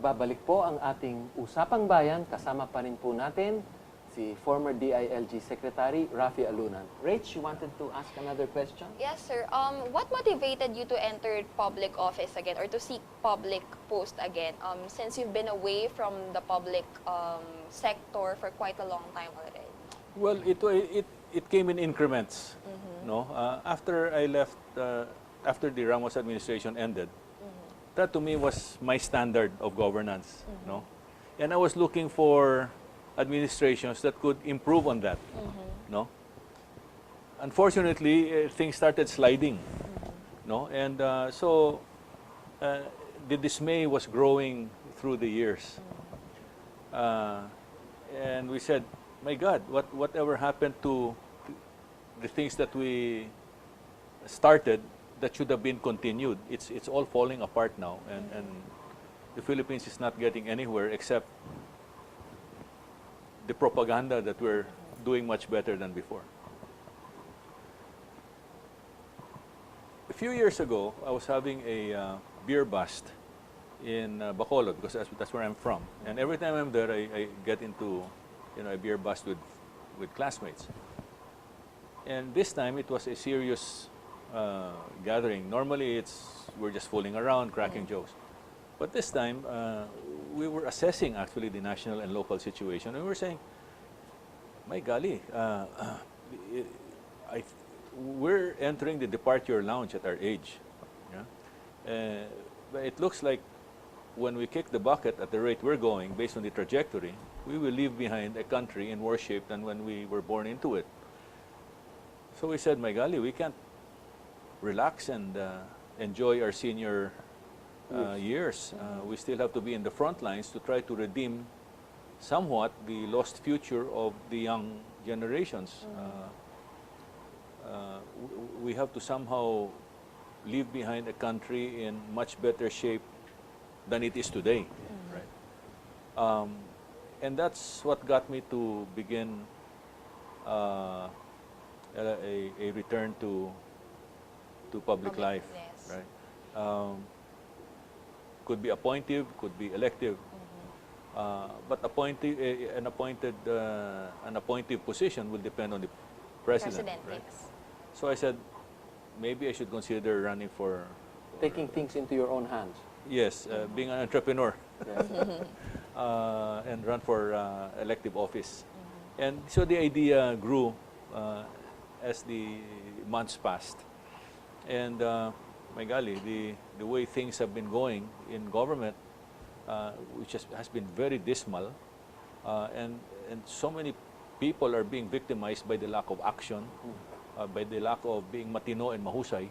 nagbabalik po ang ating Usapang Bayan. Kasama pa rin po natin si former DILG Secretary Raffy Alunan. Rach, you wanted to ask another question? Yes, sir. What motivated you to enter public office again or to seek public post again since you've been away from the public sector for quite a long time already? Well, it came in increments. No, after I left, after the Ramos administration ended, that to me was my standard of governance. No, and I was looking for administrations that could improve on that. No, unfortunately, things started sliding. No, and so the dismay was growing through the years, and we said, my God, whatever happened to the things that we started that should have been continued? It's all falling apart now, and the Philippines is not getting anywhere except the propaganda that we're doing much better than before. A few years ago, I was having a beer bust in Bacolod, because that's where I'm from, and every time I'm there, I get into a beer bust with classmates. And this time it was a serious gathering. Normally we're just fooling around, cracking jokes. But this time we were assessing actually the national and local situation, and we were saying, my golly, we're entering the departure lounge at our age. Yeah? But it looks like when we kick the bucket at the rate we're going, based on the trajectory, we will leave behind a country in worse shape than when we were born into it. So we said, my golly, we can't relax and enjoy our senior years. We still have to be in the front lines to try to redeem somewhat the lost future of the young generations. We have to somehow leave behind a country in much better shape than it is today. Right? And that's what got me to begin a return to public life. Yes. Right? Could be appointive, could be elective, but an appointive position will depend on the president. Right? Yes. So I said, maybe I should consider running for Taking things into your own hands. yes, being an entrepreneur. Yes. And run for elective office. And so the idea grew as the months passed. And my golly, the way things have been going in government, which has been very dismal, and so many people are being victimized by the lack of action, by the lack of being matino and mahusay.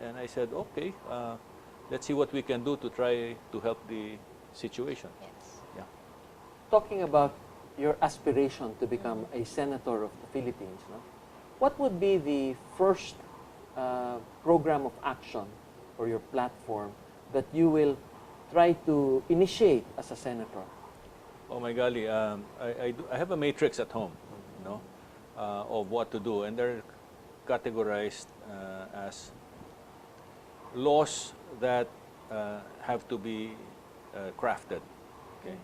And I said, okay, let's see what we can do to try to help the situation. Yes. Yeah. Talking about your aspiration to become a senator of the Philippines, no? What would be the first program of action or your platform that you will try to initiate as a senator? Oh my golly, I have a matrix at home, of what to do, and they're categorized as laws that have to be crafted, okay?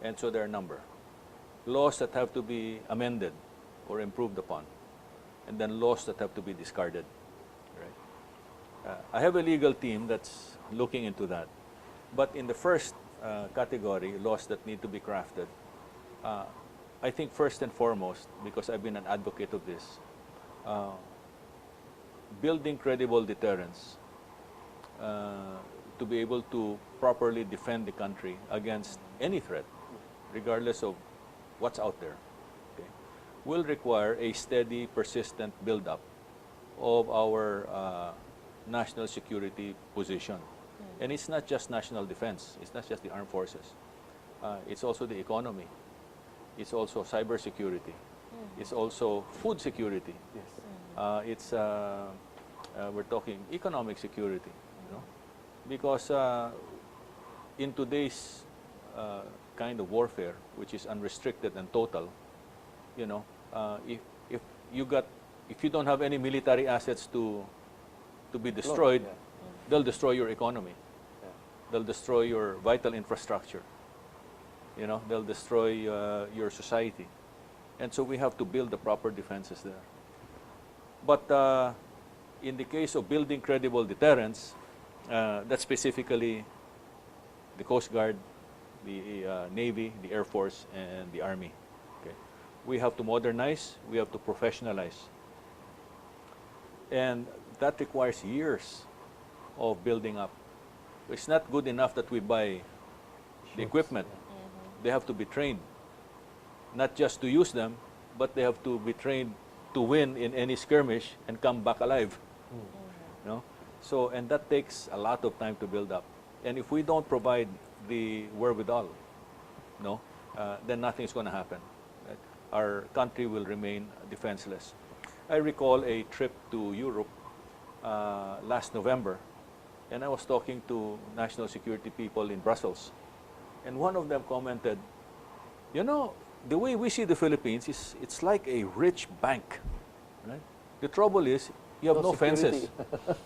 And so there are a number. Laws that have to be amended or improved upon, and then laws that have to be discarded, right? I have a legal team that's looking into that. But in the first category, laws that need to be crafted, I think first and foremost, because I've been an advocate of this, building credible deterrence to be able to properly defend the country against any threat, regardless of what's out there, okay, will require a steady, persistent build-up of our national security position. And it's not just national defense, it's not just the armed forces, it's also the economy, it's also cybersecurity, it's also food security, Yes. we're talking economic security, because in today's kind of warfare, which is unrestricted and total, if you don't have any military assets to be destroyed, Yeah. they'll destroy your economy. Yeah. they'll destroy your vital infrastructure. They'll destroy your society. And so we have to build the proper defenses there. But in the case of building credible deterrence, that's specifically the Coast Guard, the Navy, the Air Force, and the Army. Okay? We have to modernize, we have to professionalize. And that requires years of building up. It's not good enough that we buy the equipment. They have to be trained, not just to use them, but they have to be trained to win in any skirmish and come back alive. So, and that takes a lot of time to build up. And if we don't provide the wherewithal, then nothing's going to happen. Right? Our country will remain defenseless. I recall a trip to Europe last November, and I was talking to national security people in Brussels. And one of them commented, the way we see the Philippines is it's like a rich bank. Right? The trouble is, you have no fences.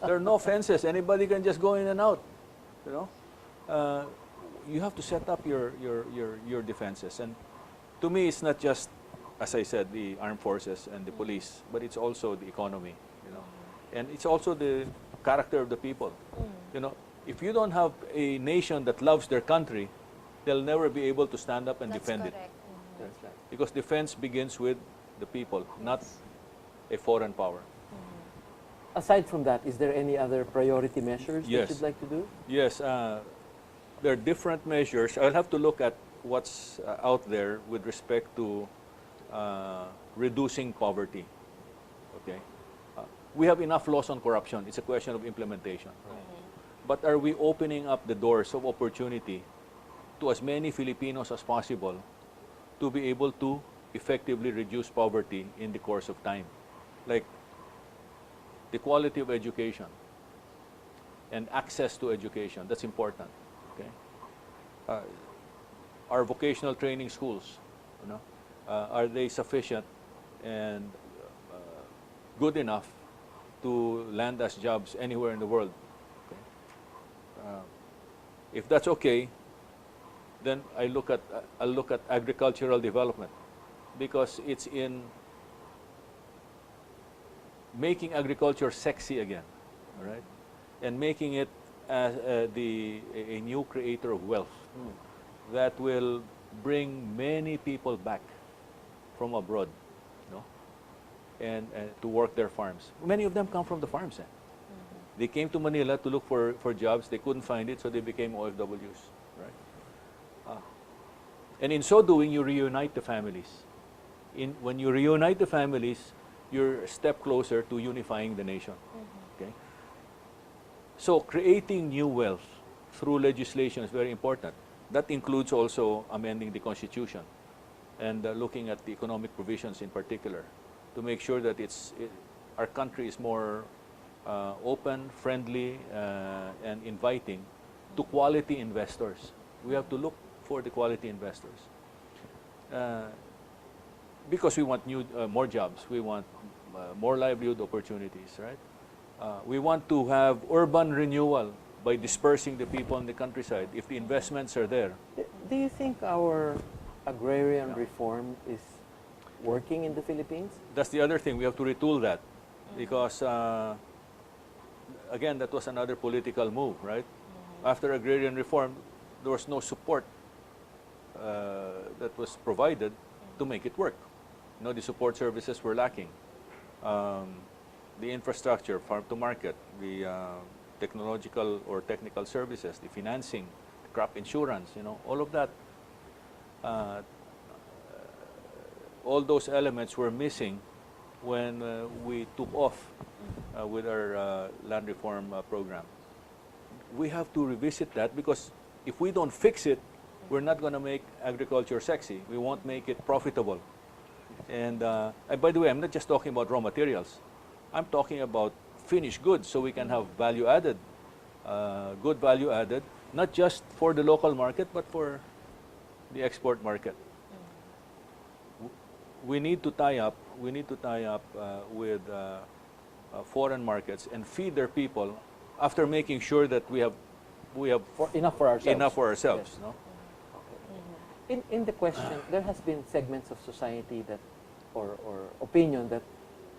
There are no fences. Anybody can just go in and out. You have to set up your defenses. And to me, it's not just, as I said, the armed forces and the police, but it's also the economy. And it's also the character of the people. If you don't have a nation that loves their country, they'll never be able to stand up and defend it. That's right. Because defense begins with the people, not a foreign power. Aside from that, is there any other priority measures Yes. that you'd like to do? Yes, there are different measures. I'll have to look at what's out there with respect to reducing poverty. Okay, we have enough laws on corruption. It's a question of implementation. But are we opening up the doors of opportunity to as many Filipinos as possible to be able to effectively reduce poverty in the course of time? Like the quality of education and access to education, that's important. Okay? Our vocational training schools, are they sufficient and good enough to land us jobs anywhere in the world? Okay? If that's okay, then I'll look at agricultural development, because it's in making agriculture sexy again, all right, and making it as a new creator of wealth that will bring many people back from abroad, and to work their farms. Many of them come from the farms. They came to Manila to look for jobs. They couldn't find it, so they became OFWs, right? And in so doing, you reunite the families. When you reunite the families, you're a step closer to unifying the nation. Okay? So creating new wealth through legislation is very important. That includes also amending the Constitution and looking at the economic provisions in particular to make sure that our country is more open, friendly, and inviting to quality investors. We have to look for the quality investors. Because we want more jobs, we want more livelihood opportunities, right? We want to have urban renewal by dispersing the people in the countryside if the investments are there. Do you think our agrarian reform is working in the Philippines? That's the other thing. We have to retool that because, again, that was another political move, right? After agrarian reform, there was no support that was provided to make it work. The support services were lacking. The infrastructure, farm to market, the technological or technical services, the financing, the crop insurance, all of that, all those elements were missing when we took off with our land reform program. We have to revisit that because if we don't fix it, we're not going to make agriculture sexy. We won't make it profitable. And by the way, I'm not just talking about raw materials. I'm talking about finished goods so we can have value added, good value added, not just for the local market, but for the export market. We need to tie up with foreign markets and feed their people after making sure that we have enough for ourselves. enough for ourselves. Yes. No? Okay. In the question, there has been segments of society that, or opinion that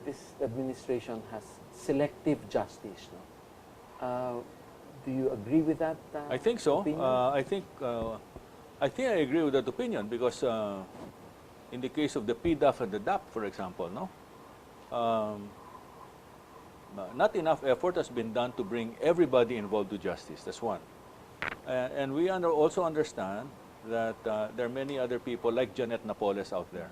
this administration has selective justice. No? Do you agree with that? I think so. Opinion? I think I agree with that opinion because in the case of the PDAF and the DAP, for example, no, not enough effort has been done to bring everybody involved to justice. That's one. And we also understand that there are many other people like Janet Napoles out there.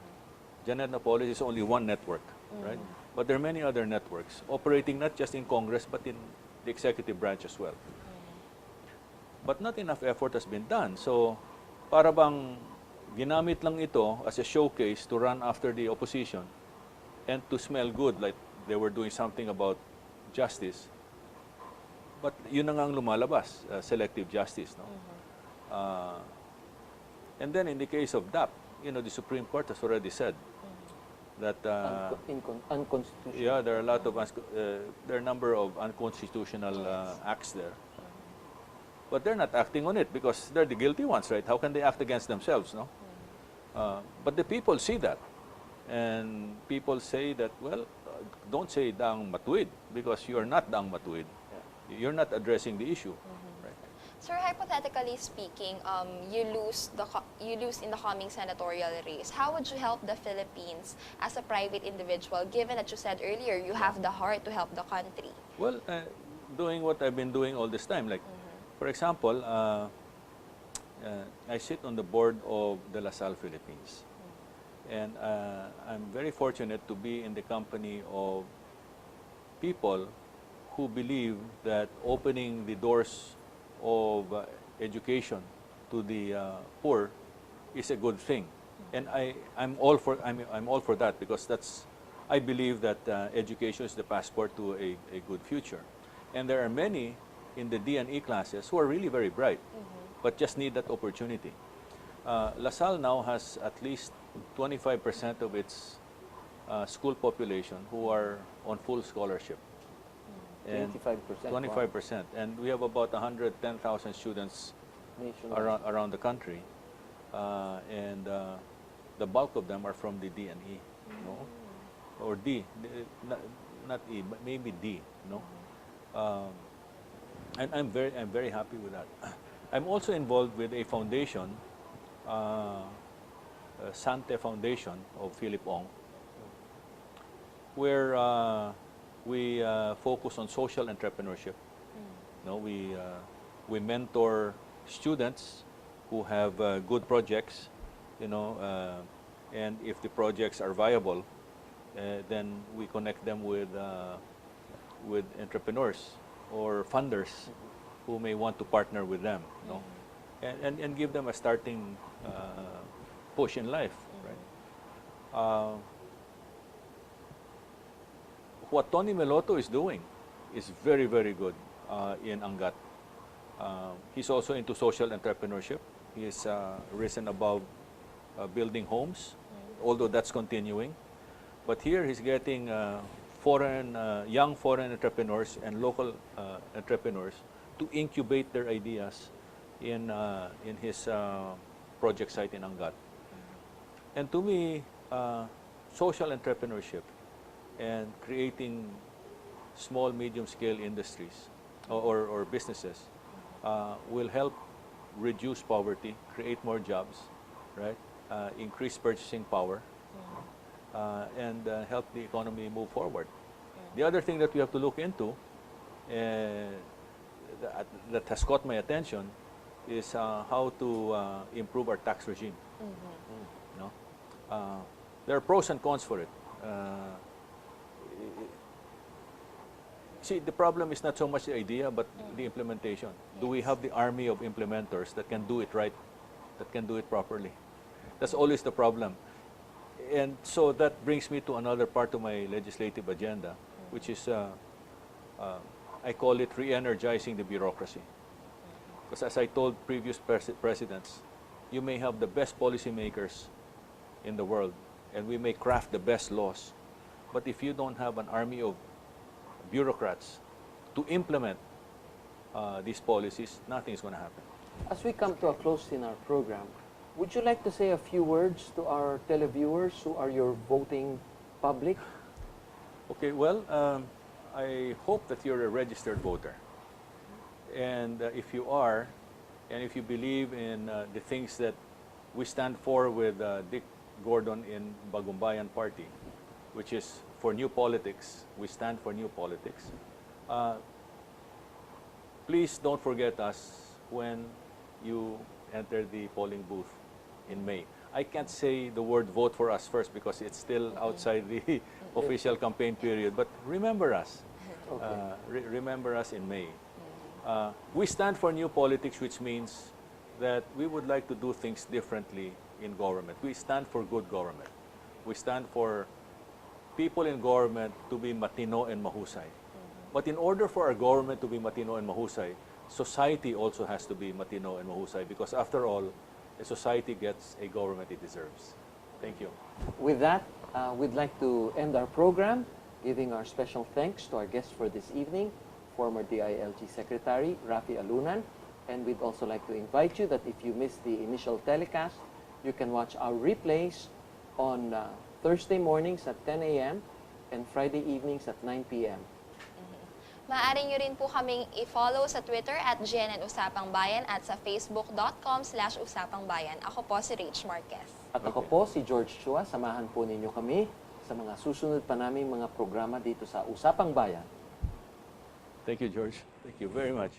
Janet Napoles is only one network, right? But there are many other networks operating not just in Congress but in the executive branch as well. But not enough effort has been done. So, para bang ginamit lang ito as a showcase to run after the opposition and to smell good, like they were doing something about justice. But yun na nga ang lumalabas, selective justice. No? And then in the case of DAP, the Supreme Court has already said that unconstitutional. yeah, there are a lot of there are a number of unconstitutional acts there. But they're not acting on it because they're the guilty ones, right? How can they act against themselves, no? But the people see that. And people say that, well, don't say daang matuwid because you are not daang matuwid. You're not addressing the issue. Right? Sir, hypothetically speaking, you lose in the coming senatorial race. How would you help the Philippines as a private individual, given that you said earlier you have the heart to help the country? Well, doing what I've been doing all this time, like, for example, I sit on the board of the LaSalle Philippines. And I'm very fortunate to be in the company of people who believe that opening the doors of education to the poor is a good thing. And I'm all for that because I believe that education is the passport to a good future. And there are many in the D&E classes who are really very bright, but just need that opportunity. LaSalle now has at least 25% of its school population who are on full scholarship. 25%. 25%. And we have about 110,000 students around the country. And the bulk of them are from the D and E, no? Or D, not E, but maybe D, no? And I'm very happy with that. I'm also involved with a foundation, Sante Foundation of Philip Ong, where we focus on social entrepreneurship. No, we mentor students who have good projects, and if the projects are viable, then we connect them with entrepreneurs or funders who may want to partner with them, no, and give them a starting push in life, right? What Tony Meloto is doing is very, very good in Angat. He's also into social entrepreneurship. He has risen above building homes, although that's continuing. But here he's getting young foreign entrepreneurs and local entrepreneurs to incubate their ideas in his project site in Angat. And to me, social entrepreneurship and creating small, medium-scale industries or businesses will help reduce poverty, create more jobs, right? Increase purchasing power, and help the economy move forward. The other thing that we have to look into that has caught my attention is how to improve our tax regime. There are pros and cons for it. See, the problem is not so much the idea, but the implementation. Yes. Do we have the army of implementers that can do it right, that can do it properly? That's always the problem. And so that brings me to another part of my legislative agenda, which is, I call it re-energizing the bureaucracy. Because as I told previous presidents, you may have the best policymakers in the world, and we may craft the best laws, but if you don't have an army of bureaucrats to implement these policies, nothing is going to happen. As we come to a close in our program, would you like to say a few words to our televiewers who are your voting public? Okay, well, I hope that you're a registered voter. And if you are, and if you believe in the things that we stand for with Dick Gordon in Bagong Bayan Party, which is for new politics, we stand for new politics. Please don't forget us when you enter the polling booth in May. I can't say the word vote for us first because it's still outside the official campaign period, but remember us. Remember us in May. We stand for new politics, which means that we would like to do things differently in government. We stand for good government. We stand for people in government to be matino and mahusay. But in order for our government to be matino and mahusay, society also has to be matino and mahusay, because after all, a society gets a government it deserves. Thank you. With that, we'd like to end our program, giving our special thanks to our guest for this evening, former DILG Secretary Raffy Alunan. And we'd also like to invite you that if you missed the initial telecast, you can watch our replays on Thursday mornings at 10 a.m. and Friday evenings at 9 p.m. Maaari nyo rin po kaming i-follow sa Twitter at GNN Usapang Bayan at sa facebook.com/Usapang Bayan. Ako po si Rach Marquez. At ako po si George Chua. Samahan po ninyo kami sa mga susunod pa naming mga programa dito sa Usapang Bayan. Thank you, George. Thank you very much.